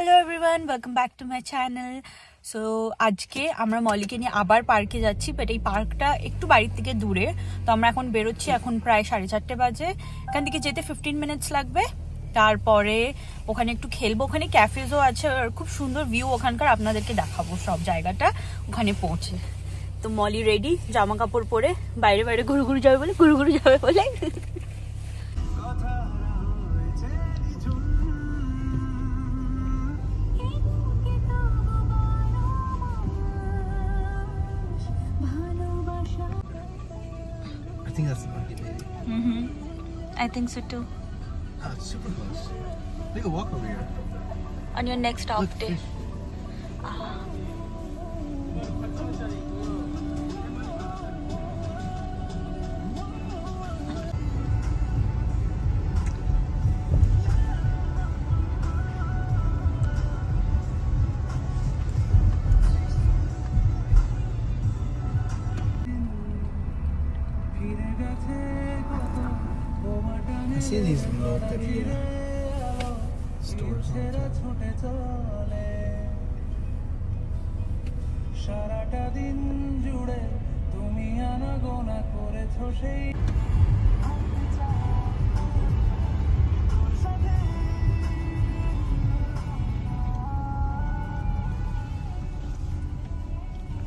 Hello everyone, welcome back to my channel. So আজকে আমরা মলিকে নিয়ে আবার পার্কে যাচ্ছি, বাট এই পার্কটা একটু বাড়ির থেকে দূরে। তো আমরা এখন বেরোচ্ছি, এখন প্রায় 4:30 বাজে। এখান থেকে যেতে 15 মিনিটস লাগবে। তারপরে ওখানে একটু খেলবো, ওখানে ক্যাফেজও আছে আর খুব সুন্দর ভিউ ওখানকার, আপনাদেরকে দেখাবো সব জায়গাটা ওখানে পৌঁছে। তো মলি রেডি, জামা কাপড় পরে বাইরে বাইরে ঘুরু যাবে বলে I think that's the market, maybe. I think so too. Oh, it's super close. We can walk over here. On your next off Look, day. fish. I see these local stores all the time.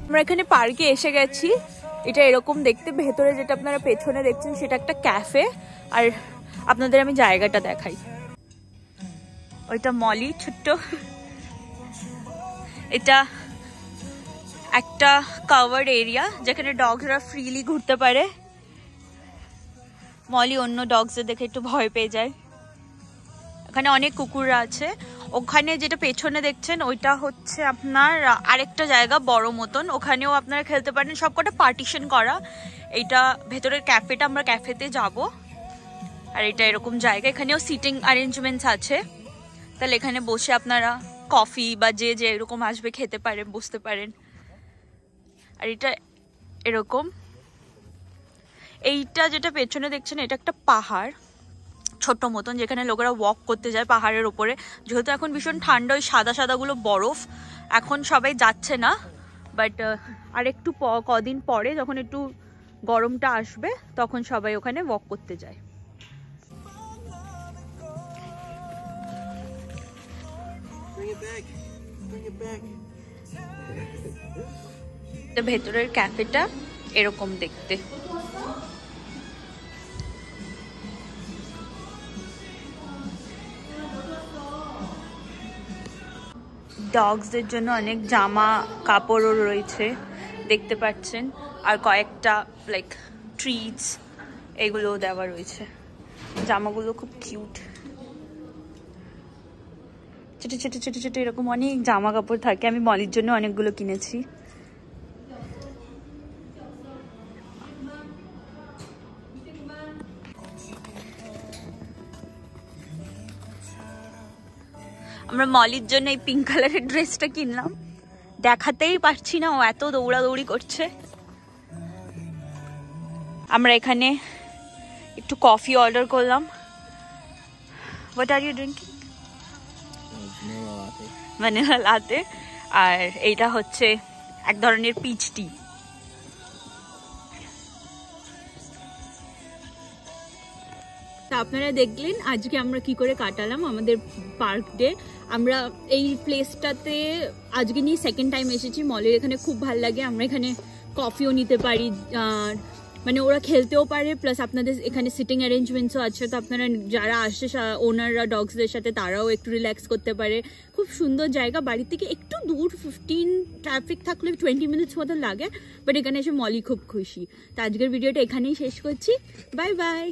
আমরা এখানে পার্কে এসে গেছি। এটা এরকম দেখতে, ভেতরে যেটা আপনারা পেছনে দেখছেন সেটা একটা ক্যাফে। আর আপনাদের আমি জায়গাটা দেখাই। ওইটা মলি ছোট্ট, এটা একটা কভার্ড এরিয়া যেখানে ডগসরা ফ্রিলি ঘুরতে পারে। মলি অন্য ডগসদের দেখে একটু ভয় পেয়ে যায়। এখানে অনেক কুকুররা আছে। ওখানে যেটা পেছনে দেখছেন ওইটা হচ্ছে আপনার আরেকটা জায়গা বড় মতন, ওখানেও আপনারা খেলতে পারেন। সবকটা পার্টিশন করা। এইটা ভেতরের ক্যাফেটা, আমরা ক্যাফেতে যাব। আর এটা এরকম জায়গা, এখানেও সিটিং অ্যারেঞ্জমেন্টস আছে। তাহলে এখানে বসে আপনারা কফি বা যে এরকম আসবে খেতে পারেন, বসতে পারেন। আর এটা এরকম, এইটা যেটা পেছনে দেখছেন এটা একটা পাহাড় ছোট্ট মতন, যেখানে লোকেরা ওয়াক করতে যায় পাহাড়ের ওপরে। যেহেতু এখন ভীষণ ঠান্ডা, ওই সাদা সাদাগুলো বরফ, এখন সবাই যাচ্ছে না। বাট আর একটু কদিন পরে যখন একটু গরমটা আসবে তখন সবাই ওখানে ওয়াক করতে যায়। ভেতরের ক্যাফেটা এরকম দেখতে। ডগসদের জন্য অনেক জামা কাপড়ও রয়েছে দেখতে পাচ্ছেন, আর কয়েকটা লাইক ট্রিটস এগুলোও দেওয়া রয়েছে। জামাগুলো খুব কিউট, ছোট ছোট ছোট ছোট এরকম অনেক জামা কাপড় থাকে। আমি মলির জন্য অনেকগুলো কিনেছি। আমরা মলির জন্য এই পিঙ্ক কালারের ড্রেসটা কিনলাম। দেখাতেই পারছি না, ও এত দৌড়াদৌড়ি করছে। আমরা এখানে একটু কফি অর্ডার করলাম। What are you drinking? Vanilla latte. আর এইটা হচ্ছে এক ধরনের পিচ টি। আপনারা দেখলেন আজকে আমরা কি করে কাটালাম আমাদের পার্ক ডে। আমরা এই প্লেসটাতে আজকে নিয়ে সেকেন্ড টাইম এসেছি। মলের এখানে খুব ভালো লাগে। আমরা এখানে কফিও নিতে পারি, মানে ওরা খেলতেও পারে, প্লাস আপনাদের এখানে সিটিং অ্যারেঞ্জমেন্টসও আছে। তো আপনারা যারা আসছে ওনাররা ডগসদের সাথে, তারাও একটু রিল্যাক্স করতে পারে। খুব সুন্দর জায়গা, বাড়ি থেকে একটু দূর, 15 ট্রাফিক থাকলে 20 মিনিটস মতো লাগে। বাট এখানে এসে মলি খুব খুশি। তো আজকের ভিডিওটা এখানেই শেষ করছি। Bye bye.